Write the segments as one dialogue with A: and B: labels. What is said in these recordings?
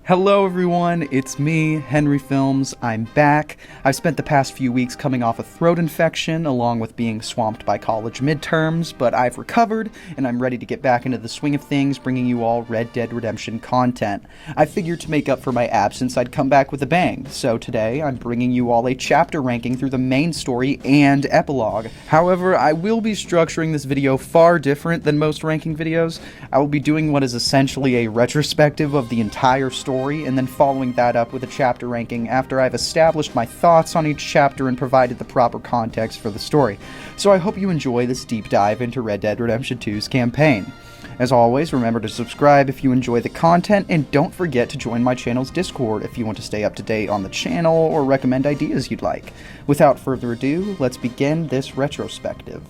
A: Hello everyone, it's me, Henry Films. I'm back. I've spent the past few weeks coming off a throat infection along with being swamped by college midterms, but I've recovered and I'm ready to get back into the swing of things, bringing you all Red Dead Redemption content. I figured to make up for my absence I'd come back with a bang, so today I'm bringing you all a chapter ranking through the main story and epilogue. However, I will be structuring this video far different than most ranking videos. I will be doing what is essentially a retrospective of the entire story and then following that up with a chapter ranking after I've established my thoughts on each chapter and provided the proper context for the story. So I hope you enjoy this deep dive into Red Dead Redemption 2's campaign. As always, remember to subscribe if you enjoy the content, and don't forget to join my channel's Discord if you want to stay up to date on the channel or recommend ideas you'd like. Without further ado, let's begin this retrospective.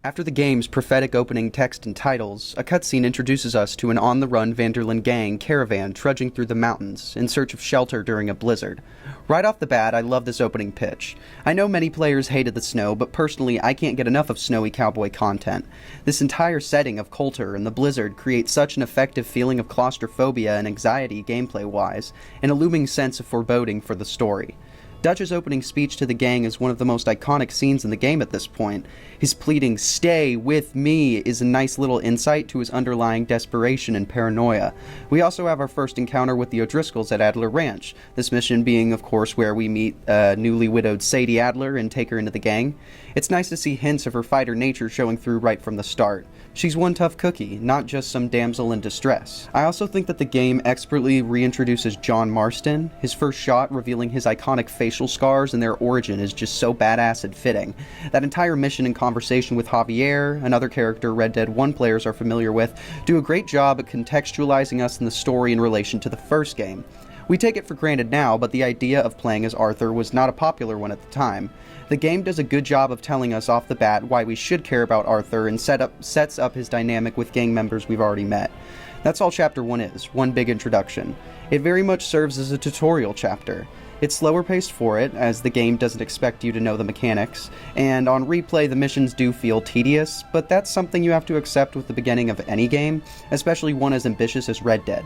A: After the game's prophetic opening text and titles, a cutscene introduces us to an on-the-run Vanderlyn gang caravan trudging through the mountains in search of shelter during a blizzard. Right off the bat, I love this opening pitch. I know many players hated the snow, but personally I can't get enough of snowy cowboy content. This entire setting of Colter and the blizzard creates such an effective feeling of claustrophobia and anxiety gameplay-wise, and a looming sense of foreboding for the story. Dutch's opening speech to the gang is one of the most iconic scenes in the game at this point. His pleading, "Stay with me," is a nice little insight to his underlying desperation and paranoia. We also have our first encounter with the O'Driscolls at Adler Ranch, this mission being, of course, where we meet newly widowed Shady Adler and take her into the gang. It's nice to see hints of her fighter nature showing through right from the start. She's one tough cookie, not just some damsel in distress. I also think that the game expertly reintroduces John Marston. His first shot revealing his iconic facial scars and their origin is just so badass and fitting. That entire mission and conversation with Javier, another character Red Dead 1 players are familiar with, do a great job at contextualizing us in the story in relation to the first game. We take it for granted now, but the idea of playing as Arthur was not a popular one at the time. The game does a good job of telling us off the bat why we should care about Arthur and sets up his dynamic with gang members we've already met. That's all Chapter 1 is, one big introduction. It very much serves as a tutorial chapter. It's slower paced for it, as the game doesn't expect you to know the mechanics, and on replay the missions do feel tedious, but that's something you have to accept with the beginning of any game, especially one as ambitious as Red Dead.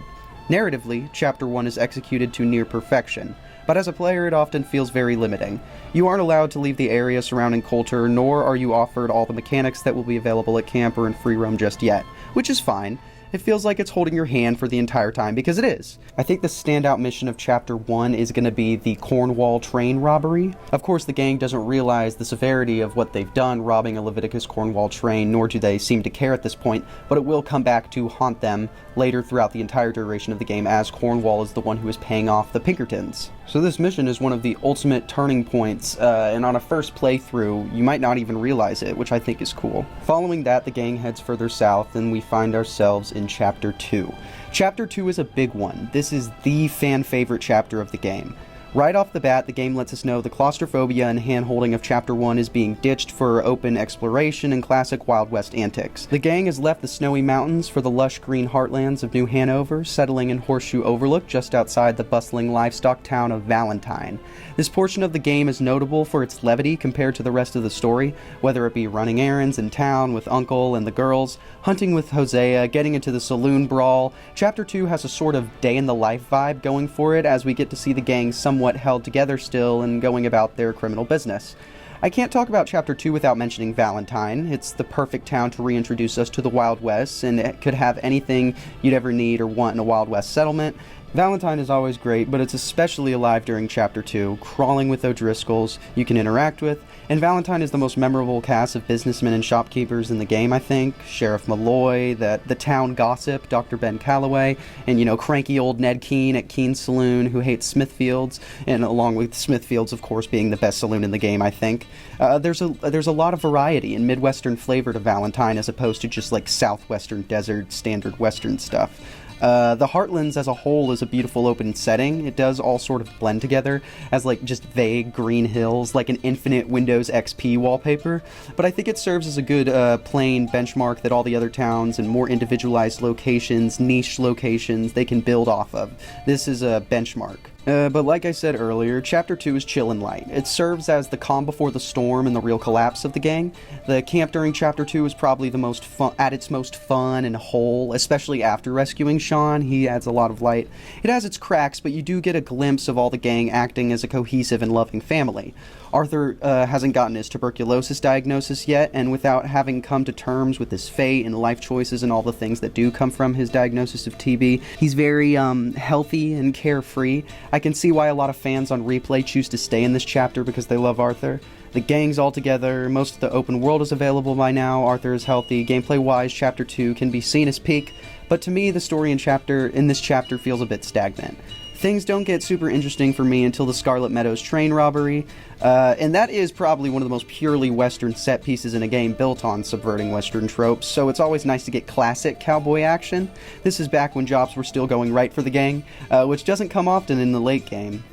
A: Narratively, Chapter 1 is executed to near perfection, but as a player it often feels very limiting. You aren't allowed to leave the area surrounding Colter, nor are you offered all the mechanics that will be available at camp or in free roam just yet, which is fine. It feels like it's holding your hand for the entire time, because it is. I think the standout mission of Chapter 1 is going to be the Cornwall train robbery. Of course, the gang doesn't realize the severity of what they've done robbing a Leviticus Cornwall train, nor do they seem to care at this point, but it will come back to haunt them later throughout the entire duration of the game, as Cornwall is the one who is paying off the Pinkertons. So this mission is one of the ultimate turning points, and on a first playthrough, you might not even realize it, which I think is cool. Following that, the gang heads further south, and we find ourselves in Chapter 2. Chapter 2 is a big one. This is the fan-favorite chapter of the game. Right off the bat, the game lets us know the claustrophobia and hand-holding of Chapter 1 is being ditched for open exploration and classic Wild West antics. The gang has left the snowy mountains for the lush green heartlands of New Hanover, settling in Horseshoe Overlook just outside the bustling livestock town of Valentine. This portion of the game is notable for its levity compared to the rest of the story, whether it be running errands in town with Uncle and the girls, hunting with Hosea, getting into the saloon brawl. Chapter 2 has a sort of day-in-the-life vibe going for it, as we get to see the gang somewhat held together still and going about their criminal business. I can't talk about Chapter 2 without mentioning Valentine. It's the perfect town to reintroduce us to the Wild West, and it could have anything you'd ever need or want in a Wild West settlement. Valentine is always great, but it's especially alive during Chapter 2, crawling with O'Driscolls you can interact with, and Valentine is the most memorable cast of businessmen and shopkeepers in the game, I think. Sheriff Malloy, the town gossip, Dr. Ben Calloway, and, cranky old Ned Keene at Keene's Saloon, who hates Smithfield's, and along with Smithfield's, of course, being the best saloon in the game, I think. There's a lot of variety and Midwestern flavor to Valentine, as opposed to just, Southwestern desert, standard Western stuff. The Heartlands as a whole is a beautiful open setting. It does all sort of blend together as just vague green hills, like an infinite Windows XP wallpaper, but I think it serves as a good plain benchmark that all the other towns and more individualized locations, niche locations, they can build off of. This is a benchmark. But like I said earlier, Chapter 2 is chill and light. It serves as the calm before the storm and the real collapse of the gang. The camp during Chapter 2 is probably the most fun, at its most fun and whole, especially after rescuing Sean. He adds a lot of light. It has its cracks, but you do get a glimpse of all the gang acting as a cohesive and loving family. Arthur hasn't gotten his tuberculosis diagnosis yet, and without having come to terms with his fate and life choices and all the things that do come from his diagnosis of TB, he's very healthy and carefree. I can see why a lot of fans on Replay choose to stay in this chapter because they love Arthur. The gang's all together, most of the open world is available by now, Arthur is healthy, gameplay-wise, Chapter 2 can be seen as peak, but to me, the story in this chapter feels a bit stagnant. Things don't get super interesting for me until the Scarlet Meadows train robbery, and that is probably one of the most purely Western set pieces in a game built on subverting Western tropes, so it's always nice to get classic cowboy action. This is back when jobs were still going right for the gang, which doesn't come often in the late game.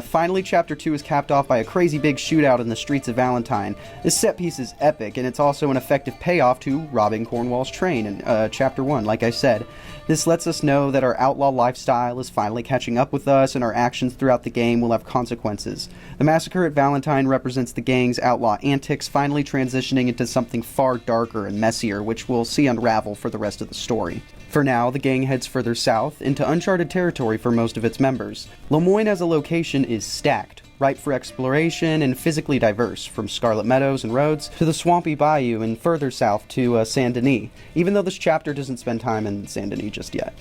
A: Finally, Chapter 2 is capped off by a crazy big shootout in the streets of Valentine. This set piece is epic, and it's also an effective payoff to robbing Cornwall's train in Chapter 1, like I said. This lets us know that our outlaw lifestyle is finally catching up with us, and our actions throughout the game will have consequences. The massacre at Valentine represents the gang's outlaw antics finally transitioning into something far darker and messier, which we'll see unravel for the rest of the story. For now, the gang heads further south, into uncharted territory for most of its members. Lemoyne as a location is stacked, ripe for exploration and physically diverse, from Scarlet Meadows and Rhodes to the swampy bayou and further south to Saint Denis, even though this chapter doesn't spend time in Saint Denis just yet.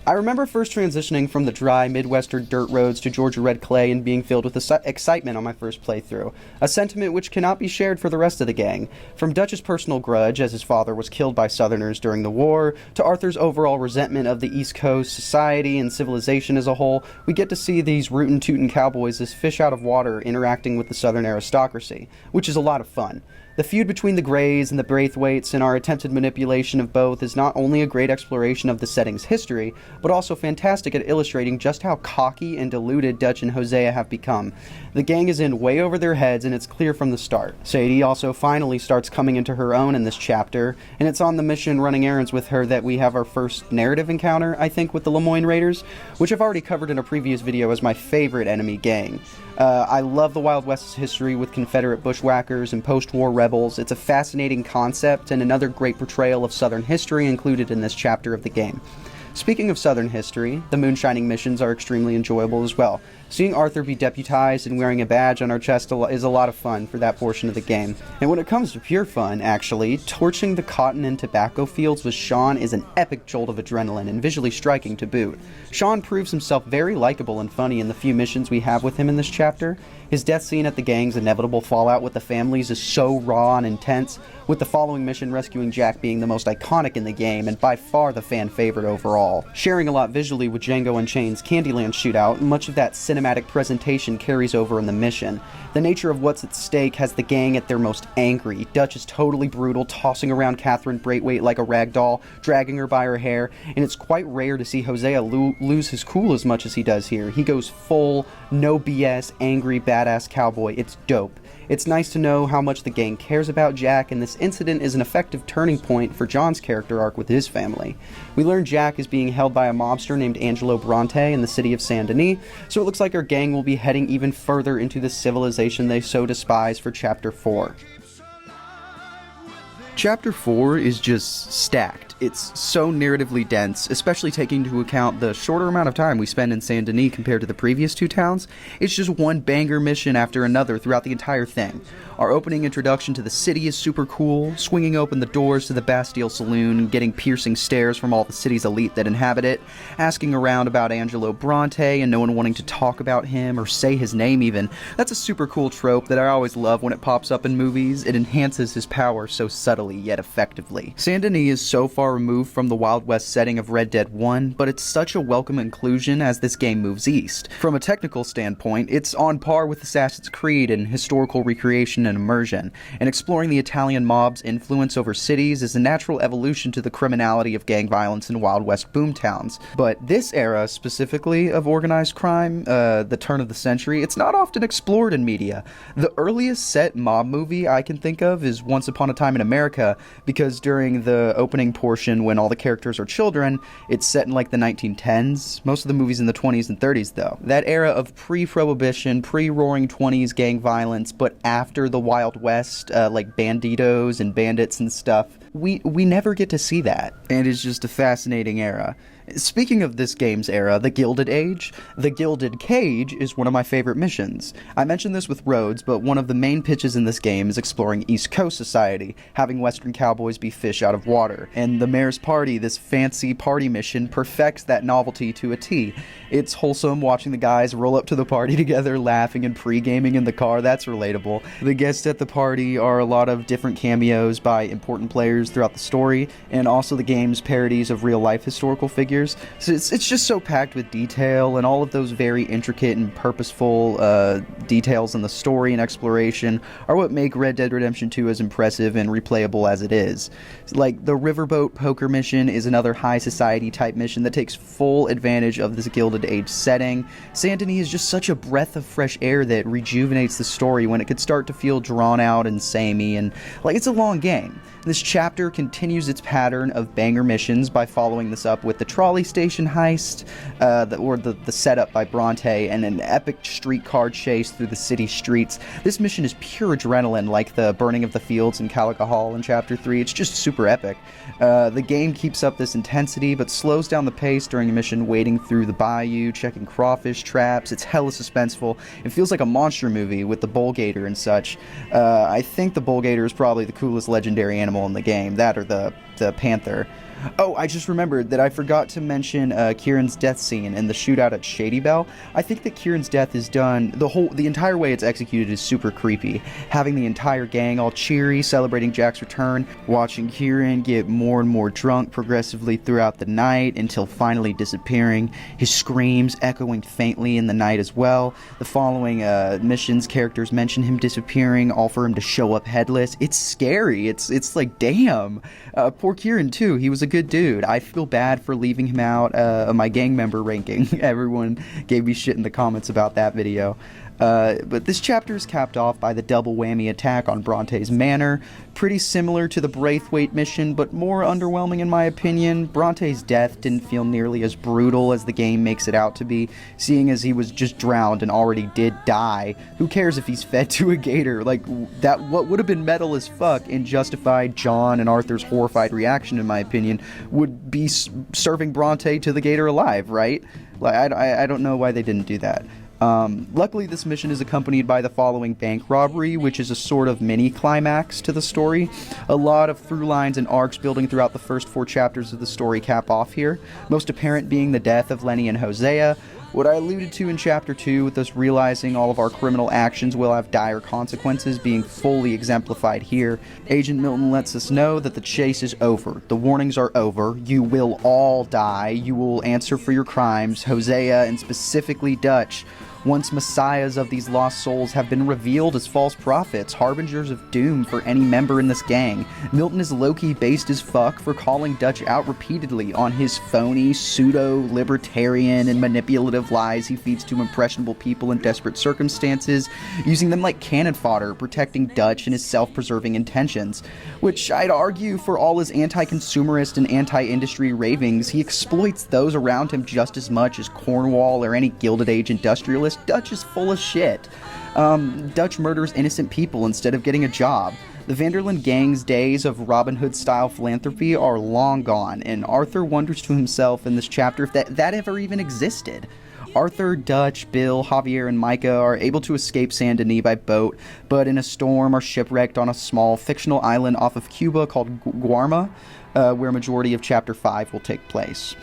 A: I remember first transitioning from the dry Midwestern dirt roads to Georgia red clay and being filled with excitement on my first playthrough, a sentiment which cannot be shared for the rest of the gang. From Dutch's personal grudge, as his father was killed by Southerners during the war, to Arthur's overall resentment of the East Coast society and civilization as a whole, we get to see these rootin' tootin' cowboys as fish out of water interacting with the Southern aristocracy, which is a lot of fun. The feud between the Greys and the Braithwaites and our attempted manipulation of both is not only a great exploration of the setting's history, but also fantastic at illustrating just how cocky and deluded Dutch and Hosea have become. The gang is in way over their heads, and it's clear from the start. Shady also finally starts coming into her own in this chapter, and it's on the mission running errands with her that we have our first narrative encounter, I think, with the Lemoyne Raiders, which I've already covered in a previous video as my favorite enemy gang. I love the Wild West's history with Confederate bushwhackers and post-war rebels. It's a fascinating concept and another great portrayal of Southern history included in this chapter of the game. Speaking of Southern history, the moonshining missions are extremely enjoyable as well. Seeing Arthur be deputized and wearing a badge on our chest is a lot of fun for that portion of the game. And when it comes to pure fun, actually, torching the cotton and tobacco fields with Sean is an epic jolt of adrenaline and visually striking to boot. Sean proves himself very likable and funny in the few missions we have with him in this chapter. His death scene at the gang's inevitable fallout with the families is so raw and intense, with the following mission rescuing Jack being the most iconic in the game and by far the fan favorite overall. Sharing a lot visually with Django Unchained's Candyland shootout, much of that cinematic presentation carries over in the mission. The nature of what's at stake has the gang at their most angry. Dutch is totally brutal, tossing around Catherine Braithwaite like a rag doll, dragging her by her hair, and it's quite rare to see Hosea lose his cool as much as he does here. He goes full, no BS, angry, badass cowboy. It's dope. It's nice to know how much the gang cares about Jack, and this incident is an effective turning point for John's character arc with his family. We learn Jack is being held by a mobster named Angelo Bronte in the city of Saint Denis, so it looks like our gang will be heading even further into the civilization they so despise for Chapter 4. Chapter 4 is just stacked. It's so narratively dense, especially taking into account the shorter amount of time we spend in Saint Denis compared to the previous two towns. It's just one banger mission after another throughout the entire thing. Our opening introduction to the city is super cool, swinging open the doors to the Bastille Saloon and getting piercing stares from all the city's elite that inhabit it, asking around about Angelo Bronte and no one wanting to talk about him or say his name even. That's a super cool trope that I always love when it pops up in movies. It enhances his power so subtly yet effectively. Saint Denis is so far removed from the Wild West setting of Red Dead 1, but it's such a welcome inclusion as this game moves east. From a technical standpoint, it's on par with Assassin's Creed in historical recreation and immersion, and exploring the Italian mob's influence over cities is a natural evolution to the criminality of gang violence in Wild West boomtowns. But this era, specifically of organized crime, the turn of the century, it's not often explored in media. The earliest set mob movie I can think of is Once Upon a Time in America, because during the opening portion portion when all the characters are children. It's set in like the 1910s. Most of the movies in the 20s and 30s, though. That era of pre-Prohibition, pre-Roaring 20s gang violence, but after the Wild West, like banditos and bandits and stuff. We never get to see that, and it's just a fascinating era. Speaking of this game's era, the Gilded Age, the Gilded Cage is one of my favorite missions. I mentioned this with Rhodes, but one of the main pitches in this game is exploring East Coast society, having Western cowboys be fish out of water. And the Mayor's Party, this fancy party mission, perfects that novelty to a T. It's wholesome watching the guys roll up to the party together, laughing and pre-gaming in the car. That's relatable. The guests at the party are a lot of different cameos by important players throughout the story, and also the game's parodies of real-life historical figures. So it's just so packed with detail, and all of those very intricate and purposeful details in the story and exploration are what make Red Dead Redemption 2 as impressive and replayable as it is. Like, the Riverboat Poker mission is another high society type mission that takes full advantage of this Gilded Age setting. Saint Denis is just such a breath of fresh air that rejuvenates the story when it could start to feel drawn out and samey, and like it's a long game. This chapter continues its pattern of banger missions by following this up with the trolley station heist, the setup by Bronte, and an epic streetcar chase through the city streets. This mission is pure adrenaline, like the burning of the fields in Calico Hall in Chapter 3. It's just super epic. The game keeps up this intensity, but slows down the pace during a mission wading through the bayou, checking crawfish traps. It's hella suspenseful. It feels like a monster movie with the bull gator and such. I think the bull gator is probably the coolest legendary animal in the game, that or the panther. Oh, I just remembered that I forgot to mention Kieran's death scene in the shootout at Shady, Belle. I think that Kieran's death is done, the entire way it's executed is super creepy. Having the entire gang all cheery, celebrating Jack's return, watching Kieran get more and more drunk progressively throughout the night until finally disappearing, his screams echoing faintly in the night as well. The following missions, characters mention him disappearing, all for him to show up headless. It's scary. It's like, damn. Poor Kieran, too. He was a good dude. I feel bad for leaving him out of my gang member ranking. Everyone gave me shit in the comments about that video. But this chapter is capped off by the double whammy attack on Bronte's manor. Pretty similar to the Braithwaite mission, but more underwhelming in my opinion. Bronte's death didn't feel nearly as brutal as the game makes it out to be, seeing as he was just drowned and already did die. Who cares if he's fed to a gator? Like, that, what would have been metal as fuck and justified John and Arthur's horrified reaction, in my opinion, would be serving Bronte to the gator alive, right? Like, I don't know why they didn't do that. Luckily, this mission is accompanied by the following bank robbery, which is a sort of mini-climax to the story. A lot of through lines and arcs building throughout the first 4 chapters of the story cap off here, most apparent being the death of Lenny and Hosea. What I alluded to in Chapter 2 with us realizing all of our criminal actions will have dire consequences being fully exemplified here. Agent Milton lets us know that the chase is over. The warnings are over. You will all die. You will answer for your crimes. Hosea, and specifically Dutch, once messiahs of these lost souls, have been revealed as false prophets, harbingers of doom for any member in this gang. Milton is low-key based as fuck for calling Dutch out repeatedly on his phony, pseudo-libertarian and manipulative lies he feeds to impressionable people in desperate circumstances, using them like cannon fodder, protecting Dutch and his self-preserving intentions. Which I'd argue, for all his anti-consumerist and anti-industry ravings, he exploits those around him just as much as Cornwall or any Gilded Age industrialist. Dutch is full of shit. Dutch murders innocent people instead of getting a job. The Vanderlyn gang's days of Robin Hood-style philanthropy are long gone, and Arthur wonders to himself in this chapter if that ever even existed. Arthur, Dutch, Bill, Javier, and Micah are able to escape Saint Denis by boat, but in a storm are shipwrecked on a small fictional island off of Cuba called Guarma, where a majority of Chapter 5 will take place.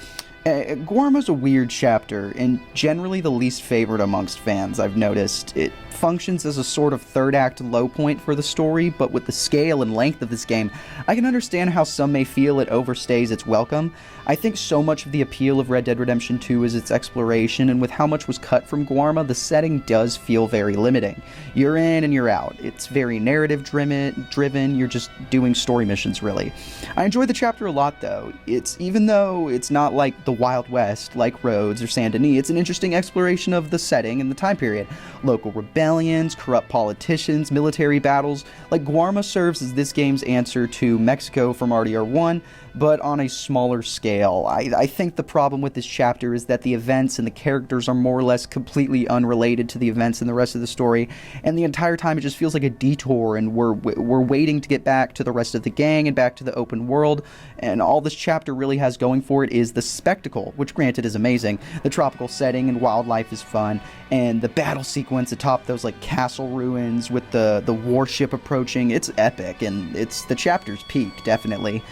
A: Guarma's a weird chapter, and generally the least favorite amongst fans, I've noticed. It functions as a sort of third act low point for the story, but with the scale and length of this game, I can understand how some may feel it overstays its welcome. I think so much of the appeal of Red Dead Redemption 2 is its exploration, and with how much was cut from Guarma, the setting does feel very limiting. You're in and you're out. It's very narrative driven, you're just doing story missions, really. I enjoy the chapter a lot, though. Even though it's not like the Wild West, like Rhodes or Saint Denis, it's an interesting exploration of the setting and the time period. Local rebellion, rebellions, corrupt politicians, military battles. Like, Guarma serves as this game's answer to Mexico from RDR1, but on a smaller scale. I think the problem with this chapter is that the events and the characters are more or less completely unrelated to the events in the rest of the story, and the entire time it just feels like a detour, and we're waiting to get back to the rest of the gang and back to the open world, and all this chapter really has going for it is the spectacle, which granted is amazing. The tropical setting and wildlife is fun, and the battle sequence atop those like castle ruins with the warship approaching, it's epic, and it's the chapter's peak, definitely.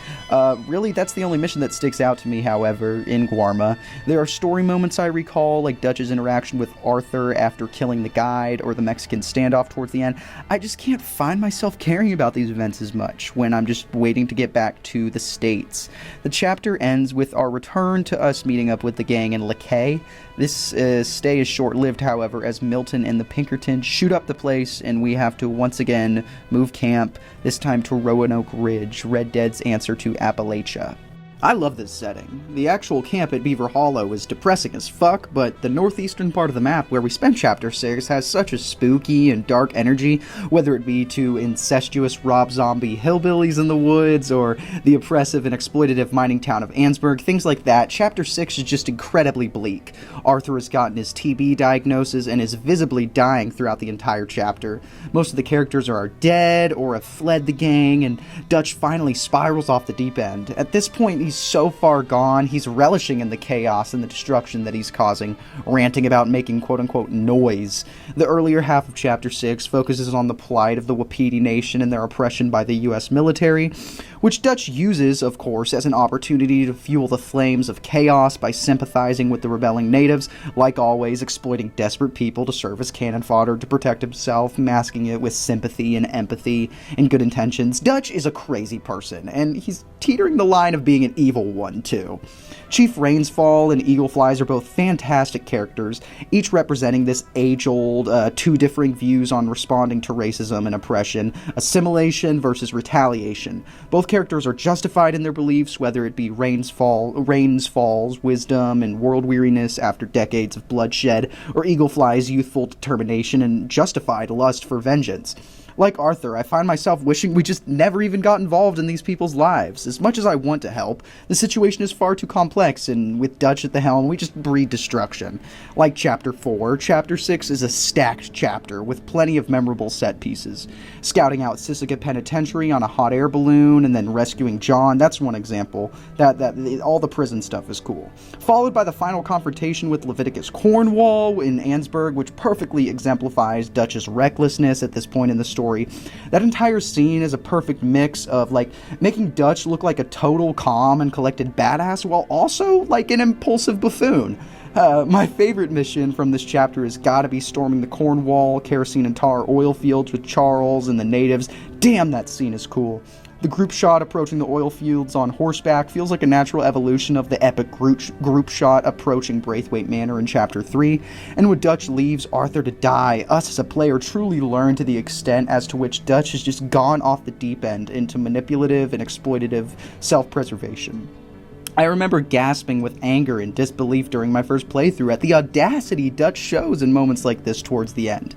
A: Really, that's the only mission that sticks out to me, however, in Guarma. There are story moments I recall, like Dutch's interaction with Arthur after killing the guide, or the Mexican standoff towards the end. I just can't find myself caring about these events as much when I'm just waiting to get back to the States. The chapter ends with our return to us meeting up with the gang in Lakay. This stay is short-lived, however, as Milton and the Pinkertons shoot up the place, and we have to once again move camp, this time to Roanoke Ridge, Red Dead's answer to Appalachia. I love this setting. The actual camp at Beaver Hollow is depressing as fuck, but the northeastern part of the map where we spend Chapter 6 has such a spooky and dark energy, whether it be to incestuous Rob Zombie hillbillies in the woods, or the oppressive and exploitative mining town of Ansburg, things like that. Chapter 6 is just incredibly bleak. Arthur has gotten his TB diagnosis and is visibly dying throughout the entire chapter. Most of the characters are dead or have fled the gang, and Dutch finally spirals off the deep end. At this point, he's so far gone, he's relishing in the chaos and the destruction that he's causing, ranting about making quote-unquote noise. The earlier half of Chapter 6 focuses on the plight of the Wapiti Nation and their oppression by the US military, which Dutch uses, of course, as an opportunity to fuel the flames of chaos by sympathizing with the rebelling natives, like always exploiting desperate people to serve as cannon fodder to protect himself, masking it with sympathy and empathy and good intentions. Dutch is a crazy person, and he's teetering the line of being an evil one, too. Chief Rainsfall and Eagleflies are both fantastic characters, each representing this age-old, two differing views on responding to racism and oppression, assimilation versus retaliation. Both characters are justified in their beliefs, whether it be Rainsfall's wisdom and world-weariness after decades of bloodshed, or Eaglefly's youthful determination and justified lust for vengeance. Like Arthur, I find myself wishing we just never even got involved in these people's lives. As much as I want to help, the situation is far too complex, and with Dutch at the helm, we just breed destruction. Like Chapter 4, Chapter 6 is a stacked chapter with plenty of memorable set pieces. Scouting out Sisika Penitentiary on a hot air balloon, and then rescuing John, that's one example. All the prison stuff is cool. Followed by the final confrontation with Leviticus Cornwall in Ansburg, which perfectly exemplifies Dutch's recklessness at this point in the story. That entire scene is a perfect mix of, like, making Dutch look like a total calm and collected badass while also like an impulsive buffoon. My favorite mission from this chapter has gotta be storming the Cornwall, kerosene and tar oil fields with Charles and the natives. Damn, that scene is cool. The group shot approaching the oil fields on horseback feels like a natural evolution of the epic group shot approaching Braithwaite Manor in Chapter 3, and when Dutch leaves Arthur to die, us as a player truly learn to the extent as to which Dutch has just gone off the deep end into manipulative and exploitative self-preservation. I remember gasping with anger and disbelief during my first playthrough at the audacity Dutch shows in moments like this towards the end.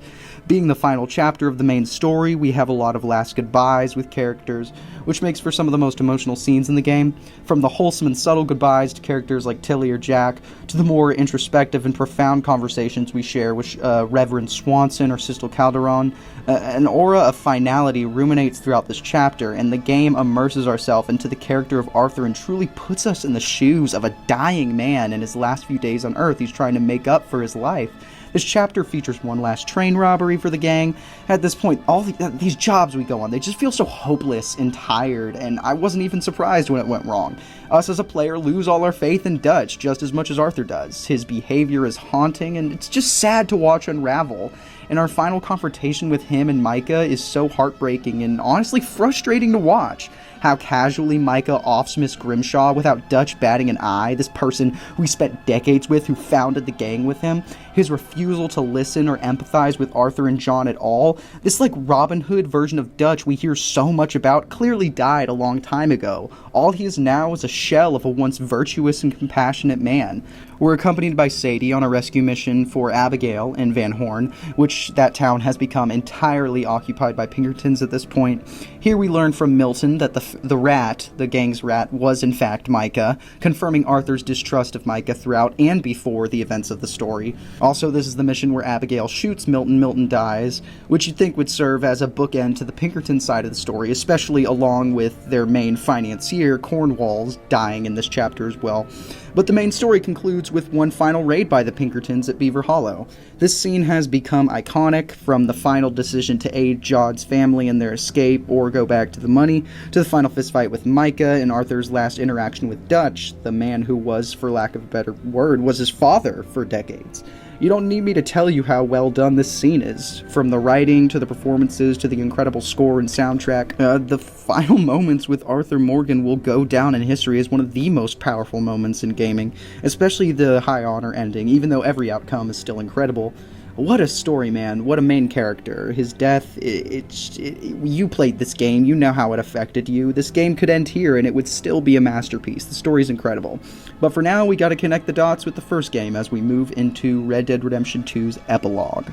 A: Being the final chapter of the main story, we have a lot of last goodbyes with characters, which makes for some of the most emotional scenes in the game. From the wholesome and subtle goodbyes to characters like Tilly or Jack, to the more introspective and profound conversations we share with Reverend Swanson or Sister Calderon, an aura of finality ruminates throughout this chapter, and the game immerses ourselves into the character of Arthur and truly puts us in the shoes of a dying man in his last few days on Earth. He's trying to make up for his life. This chapter features one last train robbery for the gang. At this point, all these jobs we go on, they just feel so hopeless and tired, and I wasn't even surprised when it went wrong. Us as a player lose all our faith in Dutch just as much as Arthur does. His behavior is haunting, and it's just sad to watch unravel. And our final confrontation with him and Micah is so heartbreaking and honestly frustrating to watch. how casually Micah offs Miss Grimshaw without Dutch batting an eye, this person who he spent decades with, who founded the gang with him, his refusal to listen or empathize with Arthur and John at all, this like Robin Hood version of Dutch we hear so much about clearly died a long time ago. All he is now is a shell of a once virtuous and compassionate man. We're accompanied by Shady on a rescue mission for Abigail in Van Horn, which that town has become entirely occupied by Pinkertons at this point. Here we learn from Milton that the rat, the gang's rat, was in fact Micah, confirming Arthur's distrust of Micah throughout and before the events of the story. Also, this is the mission where Abigail shoots Milton. Milton dies, which you'd think would serve as a bookend to the Pinkerton side of the story, especially along with their main financier, Cornwalls, dying in this chapter as well. But the main story concludes with one final raid by the Pinkertons at Beaver Hollow. This scene has become iconic, from the final decision to aid John's family in their escape or go back to the money, to the final fistfight with Micah and Arthur's last interaction with Dutch, the man who was, for lack of a better word, was his father for decades. You don't need me to tell you how well done this scene is. From the writing, to the performances, to the incredible score and soundtrack, the final moments with Arthur Morgan will go down in history as one of the most powerful moments in gaming, especially the high honor ending, even though every outcome is still incredible. What a story, man. What a main character. His death, you played this game, you know how it affected you. This game could end here and it would still be a masterpiece. The story's incredible. But for now, we gotta connect the dots with the first game as we move into Red Dead Redemption 2's Epilogue.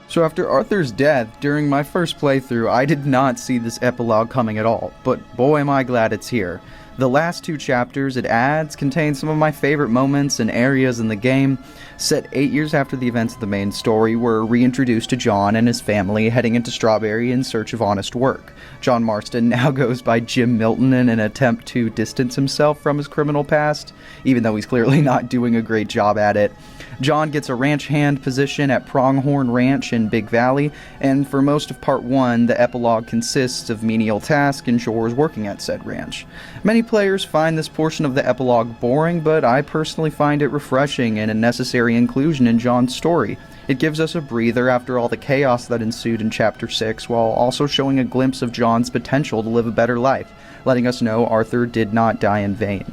A: So after Arthur's death, during my first playthrough, I did not see this epilogue coming at all, but boy am I glad it's here. The last two chapters it adds contain some of my favorite moments and areas in the game. Set 8 years after the events of the main story, we're reintroduced to John and his family heading into Strawberry in search of honest work. John Marston now goes by Jim Milton in an attempt to distance himself from his criminal past, even though he's clearly not doing a great job at it. John gets a ranch hand position at Pronghorn Ranch in Big Valley, and for most of Part 1, the epilogue consists of menial tasks and chores working at said ranch. Many players find this portion of the epilogue boring, but I personally find it refreshing and a necessary inclusion in John's story. It gives us a breather after all the chaos that ensued in Chapter 6, while also showing a glimpse of John's potential to live a better life, letting us know Arthur did not die in vain.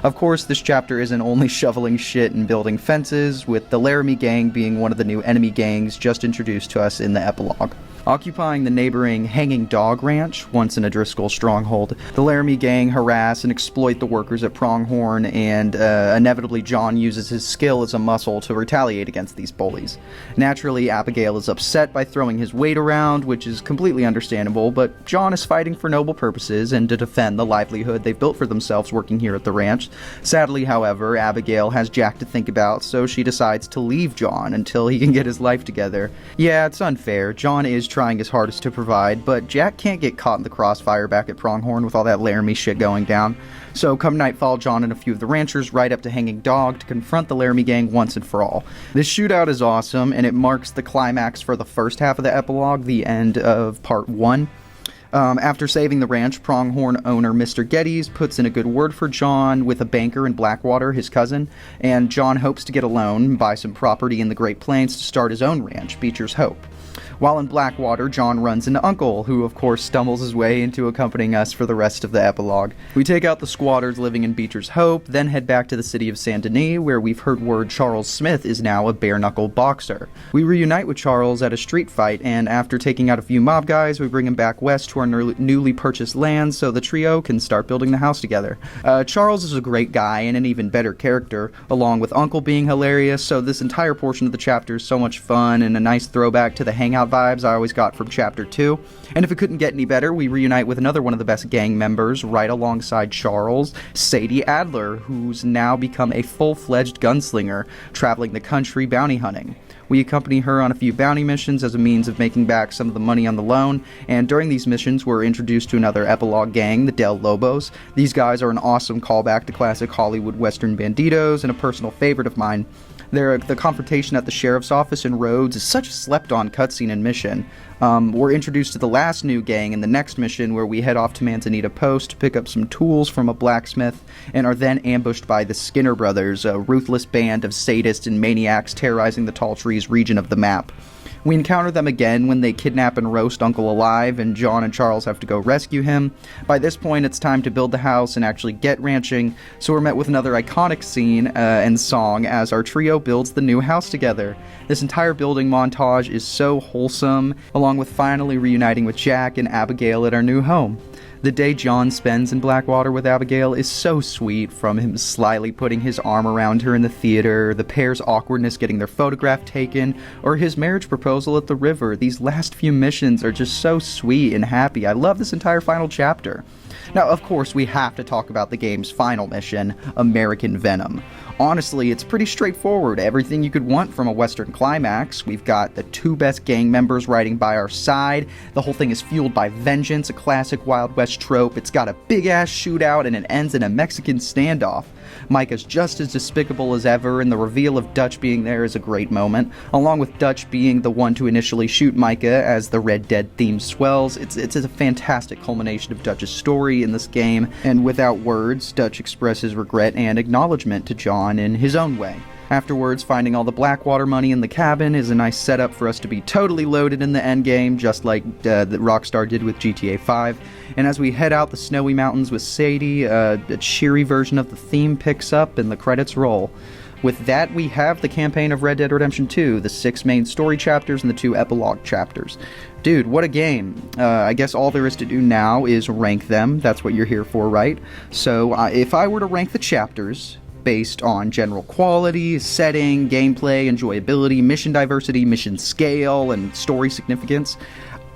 A: Of course, this chapter isn't only shoveling shit and building fences, with the Laramie Gang being one of the new enemy gangs just introduced to us in the epilogue. Occupying the neighboring Hanging Dog Ranch, once an O'Driscoll stronghold, the Laramie Gang harass and exploit the workers at Pronghorn, and inevitably John uses his skill as a muscle to retaliate against these bullies. Naturally, Abigail is upset by throwing his weight around, which is completely understandable, but John is fighting for noble purposes and to defend the livelihood they've built for themselves working here at the ranch. Sadly, however, Abigail has Jack to think about, so she decides to leave John until he can get his life together. Yeah, it's unfair. John is trying his hardest to provide, but Jack can't get caught in the crossfire back at Pronghorn with all that Laramie shit going down. So come nightfall, John and a few of the ranchers ride up to Hanging Dog to confront the Laramie Gang once and for all. This shootout is awesome, and it marks the climax for the first half of the epilogue, the end of Part 1. After saving the ranch, Pronghorn owner Mr. Geddes puts in a good word for John with a banker in Blackwater, his cousin, and John hopes to get a loan and buy some property in the Great Plains to start his own ranch, Beecher's Hope. While in Blackwater, John runs into Uncle, who of course stumbles his way into accompanying us for the rest of the epilogue. We take out the squatters living in Beecher's Hope, then head back to the city of Saint Denis, where we've heard word Charles Smith is now a bare-knuckle boxer. We reunite with Charles at a street fight, and after taking out a few mob guys, we bring him back west to our newly purchased land so the trio can start building the house together. Charles is a great guy and an even better character, along with Uncle being hilarious, so this entire portion of the chapter is so much fun and a nice throwback to the hangout vibes I always got from Chapter 2. And if it couldn't get any better, we reunite with another one of the best gang members right alongside Charles, Sadie Adler, who's now become a full-fledged gunslinger, traveling the country bounty hunting. We accompany her on a few bounty missions as a means of making back some of the money on the loan, and during these missions we're introduced to another epilogue gang, the Del Lobos. These guys are an awesome callback to classic Hollywood Western banditos and a personal favorite of mine. The confrontation at the sheriff's office in Rhodes is such a slept-on cutscene and mission. We're introduced to the last new gang in the next mission, where we head off to Manzanita Post to pick up some tools from a blacksmith, and are then ambushed by the Skinner Brothers, a ruthless band of sadists and maniacs terrorizing the Tall Trees region of the map. We encounter them again when they kidnap and roast Uncle alive, and John and Charles have to go rescue him. By this point, it's time to build the house and actually get ranching, so we're met with another iconic scene and song as our trio builds the new house together. This entire building montage is so wholesome, along with finally reuniting with Jack and Abigail at our new home. The day John spends in Blackwater with Abigail is so sweet, from him slyly putting his arm around her in the theater, the pair's awkwardness getting their photograph taken, or his marriage proposal at the river. These last few missions are just so sweet and happy. I love this entire final chapter. Now, of course, we have to talk about the game's final mission, American Venom. Honestly, it's pretty straightforward, everything you could want from a Western climax. We've got the two best gang members riding by our side, the whole thing is fueled by vengeance, a classic Wild West trope, it's got a big-ass shootout, and it ends in a Mexican standoff. Micah's just as despicable as ever, and the reveal of Dutch being there is a great moment, along with Dutch being the one to initially shoot Micah as the Red Dead theme swells. It's a fantastic culmination of Dutch's story in this game, and without words, Dutch expresses regret and acknowledgement to John in his own way. Afterwards, finding all the Blackwater money in the cabin is a nice setup for us to be totally loaded in the endgame, just like that Rockstar did with GTA 5. And as we head out the snowy mountains with Shady, a cheery version of the theme picks up and the credits roll. With that, we have the campaign of Red Dead Redemption 2, the 6 main story chapters and the 2 epilogue chapters. Dude, what a game. I guess all there is to do now is rank them. That's what you're here for, right? So, if I were to rank the chapters based on general quality, setting, gameplay, enjoyability, mission diversity, mission scale, and story significance,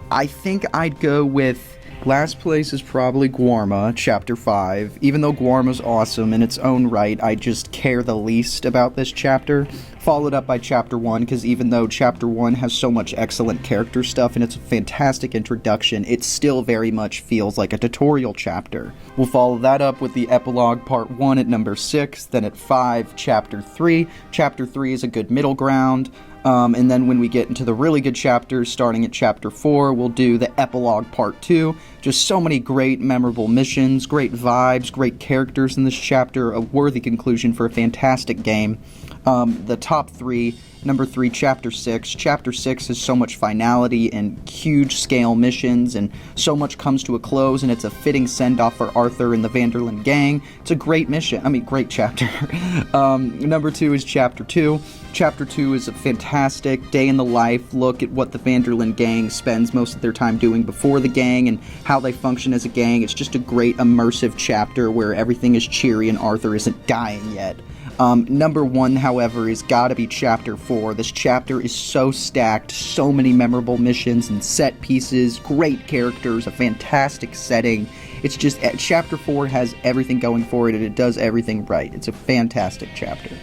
A: I think I'd go with last place is probably Guarma, Chapter 5. Even though Guarma's awesome in its own right, I just care the least about this chapter. Followed up by Chapter 1, because even though Chapter 1 has so much excellent character stuff and it's a fantastic introduction, it still very much feels like a tutorial chapter. We'll follow that up with the Epilogue Part 1 at number 6, then at 5, Chapter 3. Chapter 3 is a good middle ground. And then when we get into the really good chapters, starting at Chapter 4, we'll do the Epilogue Part 2. Just so many great, memorable missions, great vibes, great characters in this chapter, a worthy conclusion for a fantastic game. The top 3, number 3, Chapter 6. Chapter 6 has so much finality and huge scale missions, and so much comes to a close, and it's a fitting send-off for Arthur and the Vanderlyn gang. It's a great great chapter. Number 2 is Chapter 2. Chapter 2 is a fantastic day in the life look at what the Vanderlyn gang spends most of their time doing before the gang and how they function as a gang. It's just a great immersive chapter where everything is cheery and Arthur isn't dying yet. Number 1, however, is gotta be Chapter 4. This chapter is so stacked, so many memorable missions and set pieces, great characters, a fantastic setting. It's just, Chapter 4 has everything going for it, and it does everything right. It's a fantastic chapter.